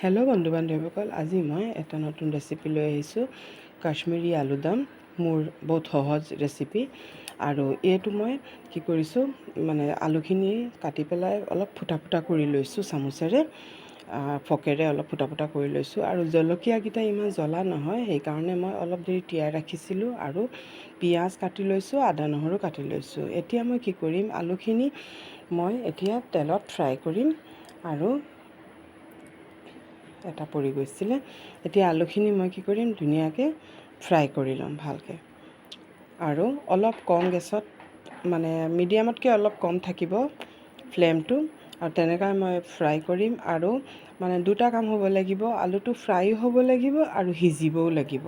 Hello' বন্ধু বান্ধৱীসকল, আজি মই এটা নতুন ৰেচিপি লৈ আহিছোঁ। কাশ্মীৰী আলুদম, মোৰ বহুত সহজ ৰেচিপি। আৰু এইটো মই কি কৰিছোঁ, মানে আলুখিনি কাটি পেলাই অলপ ফুটা ফুটা কৰি লৈছোঁ চামুচেৰে, ফকেৰে অলপ ফুটা ফুটা কৰি লৈছোঁ। আৰু জলকীয়াকেইটা ইমান জ্বলা নহয়, সেইকাৰণে মই অলপ দেৰি তিয়াই ৰাখিছিলোঁ। আৰু পিঁয়াজ কাটি লৈছোঁ, আদা নহৰু কাটি লৈছোঁ। এতিয়া মই কি কৰিম, আলুখিনি মই এতিয়া তেলত ফ্ৰাই কৰিম। আৰু এটা পৰি গৈছিলে। এতিয়া আলুখিনি মই কি কৰিম, ধুনীয়াকৈ ফ্ৰাই কৰি ল'ম ভালকৈ। আৰু অলপ কম গেছত, মানে মিডিয়ামতকৈ অলপ কম থাকিব ফ্লেমটো। আৰু তেনেকৈ মই ফ্ৰাই কৰিম। আৰু মানে দুটা কাম হ'ব লাগিব, আলুটো ফ্ৰাইও হ'ব লাগিব আৰু সিজিবও লাগিব।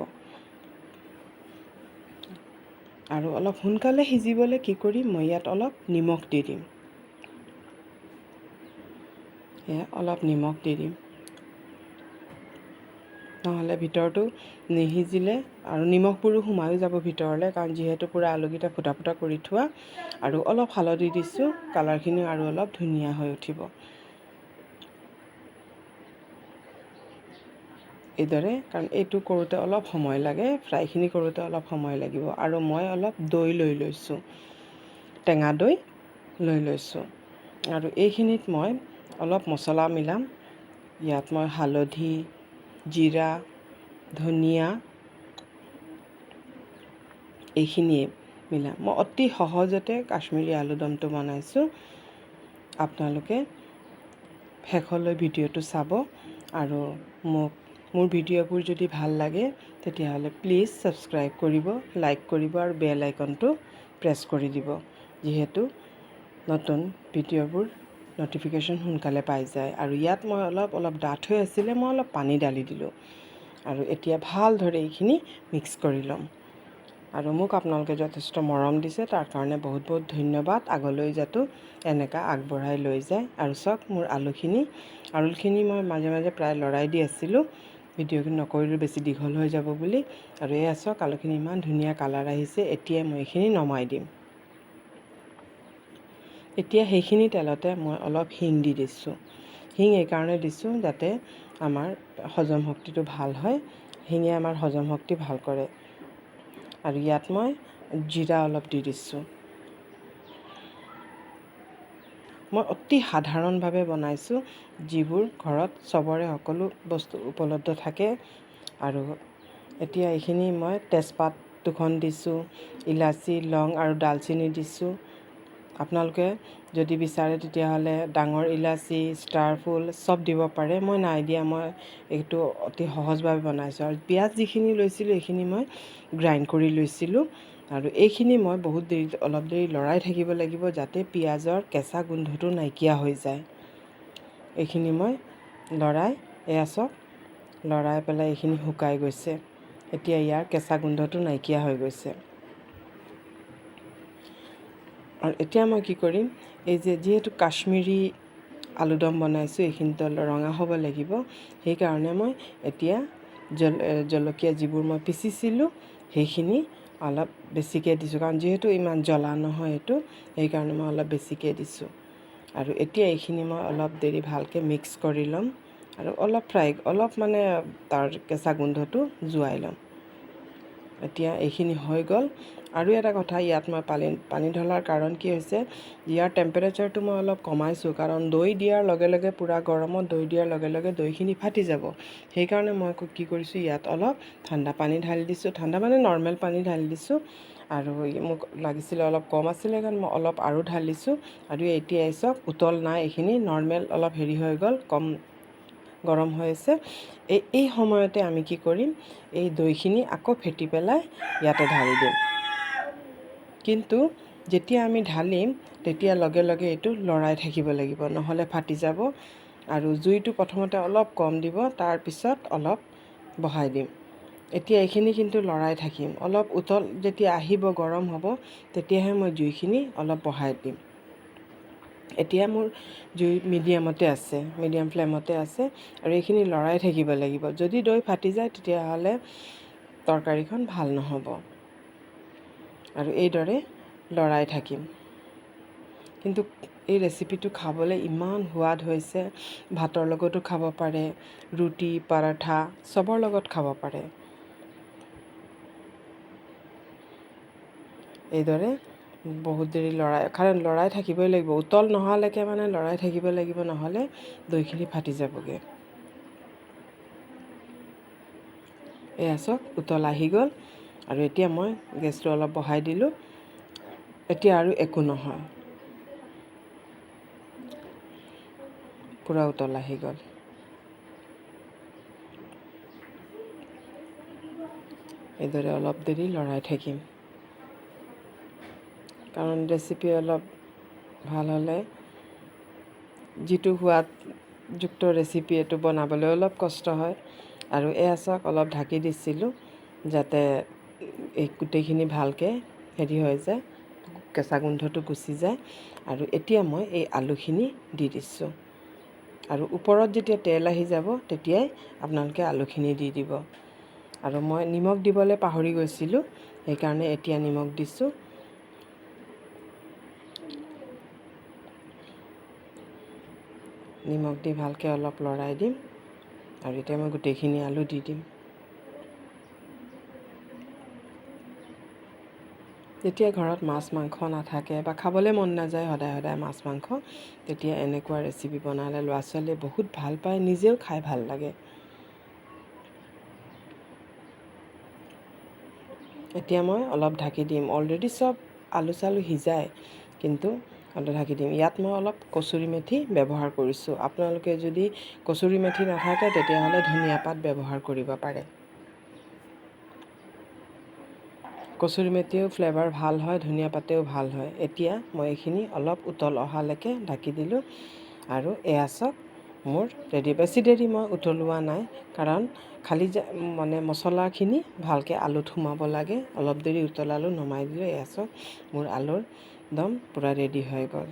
আৰু অলপ সোনকালে সিজিবলৈ কি কৰিম, মই ইয়াত অলপ নিমখ দি দিম। অলপ নিমখ দি দিম, নহ'লে ভিতৰটো নিসিজিলে আৰু নিমখবোৰো সোমায়ো যাব ভিতৰলৈ, কাৰণ যিহেতু পূৰা আলুকেইটা ফুটা ফুটা কৰি থোৱা। আৰু অলপ হালধি দিছোঁ, কালাৰখিনিও আৰু অলপ ধুনীয়া হৈ উঠিব। এইদৰে, কাৰণ এইটো কৰোঁতে অলপ সময় লাগে, ফ্ৰাইখিনি কৰোঁতে অলপ সময় লাগিব। আৰু মই অলপ দৈ লৈ লৈছোঁ, টেঙা দৈ লৈ লৈছোঁ। আৰু এইখিনিত মই অলপ মছলা মিলাম। ইয়াত মই হালধি, জিৰা, ধনিয়া এইখিনিয়ে মিলাম। মই অতি সহজতে কাশ্মীৰী আলুদমটো বনাইছোঁ। আপোনালোকে শেষলৈ ভিডিঅ'টো চাব। আৰু মোৰ ভিডিঅ'বোৰ যদি ভাল লাগে তেতিয়াহ'লে প্লিজ ছাবস্ক্ৰাইব কৰিব, লাইক কৰিব আৰু বেল আইকনটো প্ৰেছ কৰি দিব, যিহেতু নতুন ভিডিঅ'বোৰ ন'টিফিকেশ্যন সোনকালে পাই যায়। আৰু ইয়াত মই অলপ ডাঠ হৈ আছিলে, মই অলপ পানী ঢালি দিলোঁ। আৰু এতিয়া ভালদৰে এইখিনি মিক্স কৰি ল'ম। আৰু মোক আপোনালোকে যথেষ্ট মৰম দিছে, তাৰ কাৰণে বহুত বহুত ধন্যবাদ। আগলৈ যাতে এনেকুৱা আগবঢ়াই লৈ যায়। আৰু চাওক, মোৰ আলুখিনি মই মাজে মাজে প্ৰায় লৰাই দি আছিলোঁ, ভিডিঅ'খিনি নকৰিলোঁ বেছি দীঘল হৈ যাব বুলি। আৰু এয়া চাওক, আলুখিনি ইমান ধুনীয়া কালাৰ আহিছে। এতিয়া মই এইখিনি নমাই দিম। এতিয়া সেইখিনি তেলতে মই অলপ হিং দি দিছোঁ। হিং এইকাৰণে দিছোঁ যাতে আমাৰ হজম শক্তিটো ভাল হয়। হিঙে আমাৰ হজম শক্তি ভাল কৰে। আৰু ইয়াত মই জিৰা অলপ দি দিছোঁ। মই অতি সাধাৰণভাৱে বনাইছোঁ, যিবোৰ ঘৰত চবৰে সকলো বস্তু উপলব্ধ থাকে। আৰু এতিয়া এইখিনি মই তেজপাত 2খন দিছোঁ, ইলাচি, লং আৰু ডালচেনি দিছোঁ। আপোনালোকে যদি বিচাৰে তেতিয়াহ'লে ডাঙৰ ইলাচি, ষ্টাৰফুল চব দিব পাৰে। মই নাই দিয়া, মই এইটো অতি সহজভাৱে বনাইছোঁ। আৰু পিঁয়াজ যিখিনি লৈছিলোঁ এইখিনি মই গ্ৰাইণ্ড কৰি লৈছিলোঁ। আৰু এইখিনি মই অলপ দেৰি লৰাই থাকিব লাগিব, যাতে পিঁয়াজৰ কেঁচা গোন্ধটো নাইকিয়া হৈ যায়। এইখিনি মই এয়া চাওক, লৰাই পেলাই এইখিনি শুকাই গৈছে। এতিয়া ইয়াৰ কেঁচা গোন্ধটো নাইকিয়া হৈ গৈছে। আৰু এতিয়া মই কি কৰিম, যিহেতু কাশ্মীৰী আলুদম বনাইছোঁ, এইখিনিতো ৰঙা হ'ব লাগিব। সেইকাৰণে মই এতিয়া জলকীয়া যিবোৰ মই পিচিছিলোঁ সেইখিনি অলপ বেছিকৈ দিছোঁ, কাৰণ যিহেতু ইমান জ্বলা নহয় এইটো, সেইকাৰণে মই অলপ বেছিকৈ দিছোঁ। আৰু এতিয়া এইখিনি মই অলপ দেৰি ভালকৈ মিক্স কৰি ল'ম। আৰু অলপ মানে তাৰ কেঁচা গোন্ধটো যোৱাই ল'ম। এতিয়া এইখিনি হৈ গ'ল। আৰু এটা কথা, ইয়াত মই পানী ঢলাৰ কাৰণ কি হৈছে, ইয়াৰ টেম্পাৰেচাৰটো মই অলপ কমাইছোঁ, কাৰণ দৈ দিয়াৰ লগে লগে পূৰা গৰমত দৈ দিয়াৰ লগে লগে দৈখিনি ফাটি যাব। সেইকাৰণে মই কি কৰিছোঁ, ইয়াত অলপ ঠাণ্ডা পানী ঢালি দিছোঁ, ঠাণ্ডা মানে নৰ্মেল পানী ঢালি দিছোঁ। আৰু মোক লাগিছিলে অলপ কম আছিলে, কাৰণ মই অলপ আৰু ঢালিছোঁ। আৰু এতিয়া চাওক, উতল নাই, এইখিনি নৰ্মেল অলপ হেৰি হৈ গ'ল, কম গৰম হৈ আছে। এই সময়তে আমি কি কৰিম, এই দৈখিনি আকৌ ফেটি পেলাই ইয়াতে ঢালি দিম। কিন্তু যেতিয়া আমি ঢালিম তেতিয়া লগে লগে এইটো লৰাই থাকিব লাগিব, নহ'লে ফাটি যাব। আৰু জুইটো প্ৰথমতে অলপ কম দিব, তাৰপিছত অলপ বঢ়াই দিম। এতিয়া এইখিনি কিন্তু লৰাই থাকিম। অলপ উতল যেতিয়া আহিব, গৰম হ'ব, তেতিয়াহে মই জুইখিনি অলপ বঢ়াই দিম। এতিয়া মোৰ জুই মিডিয়াম ফ্লেমতে আছে। আৰু এইখিনি লৰাই থাকিব লাগিব। যদি দৈ ফাটি যায় তেতিয়াহ'লে তৰকাৰীখন ভাল নহ'ব। আৰু এইদৰে লৰাই থাকিম। কিন্তু এই ৰেচিপিটো খাবলৈ ইমান সোৱাদ হৈছে, ভাতৰ লগতো খাব পাৰে, ৰুটি পৰঠা চবৰ লগত খাব পাৰে। এইদৰে বহুত দেৰি লৰাই থাকিবই লাগিব, উতল নোহোৱালৈকে মানে লৰাই থাকিব লাগিব, নহ'লে দৈখিনি ফাটি যাবগৈ। এয়া চাওক উতল আহি গ'ল, আৰু এতিয়া মই গেছটো অলপ বঢ়াই দিলোঁ। এতিয়া আৰু একো নহয়, পূৰা উতল আহি গ'ল। এইদৰে অলপ দেৰি লৰাই থাকিম, কাৰণ ৰেচিপি অলপ ভাল হ'লে যিটো সোৱাদযুক্ত ৰেচিপি এইটো বনাবলৈ অলপ কষ্ট হয়। আৰু এয়া চাওক অলপ ঢাকি দিছিলোঁ যাতে এই গোটেইখিনি ভালকৈ হেৰি হৈ যায়, কেঁচা গোন্ধটো গুচি যায়। আৰু এতিয়া মই এই আলুখিনি দি দিছোঁ, আৰু ওপৰত যেতিয়া তেল আহি যাব তেতিয়াই আপোনালোকে আলুখিনি দি দিব। আৰু মই নিমখ দিবলৈ পাহৰি গৈছিলোঁ, সেইকাৰণে এতিয়া নিমখ দিছোঁ। নিমখ দি ভালকৈ অলপ লৰাই দিম, আৰু এতিয়া মই গোটেইখিনি আলু দি দিম। যেতিয়া ঘৰত মাছ মাংস নাথাকে বা খাবলৈ মন নাযায় সদায় সদায় মাছ মাংস, তেতিয়া এনেকুৱা ৰেচিপি বনালে ল'ৰা ছোৱালীয়ে বহুত ভাল পায়, নিজেও খাই ভাল লাগে। এতিয়া মই অলপ ঢাকি দিম, অলৰেডি চব আলু চালু সিজাই, কিন্তু অলপ ঢাকি দিম। ইয়াত মই অলপ কচুৰি মেথি ব্যৱহাৰ কৰিছোঁ। আপোনালোকে যদি কচুৰি মেথি নাথাকে তেতিয়াহ'লে ধনিয়া পাত ব্যৱহাৰ কৰিব পাৰে। কচুৰি মেথিও ফ্লেভাৰ ভাল হয়, ধনিয়া পাতেও ভাল হয়। এতিয়া মই এইখিনি অলপ উতল অহালৈকে ঢাকি দিলোঁ, আৰু এয়া চাওক মোৰ ৰেডি। বেছি দেৰি মই উতলোৱা নাই, কাৰণ খালি মানে মছলাখিনি ভালকৈ আলুত সোমাব লাগে। অলপ দেৰি উতলালোঁ, নমাই দিলোঁ। এয়া চাওক মোৰ আলুৰ দম পূৰা ৰেডি হৈ গ'ল।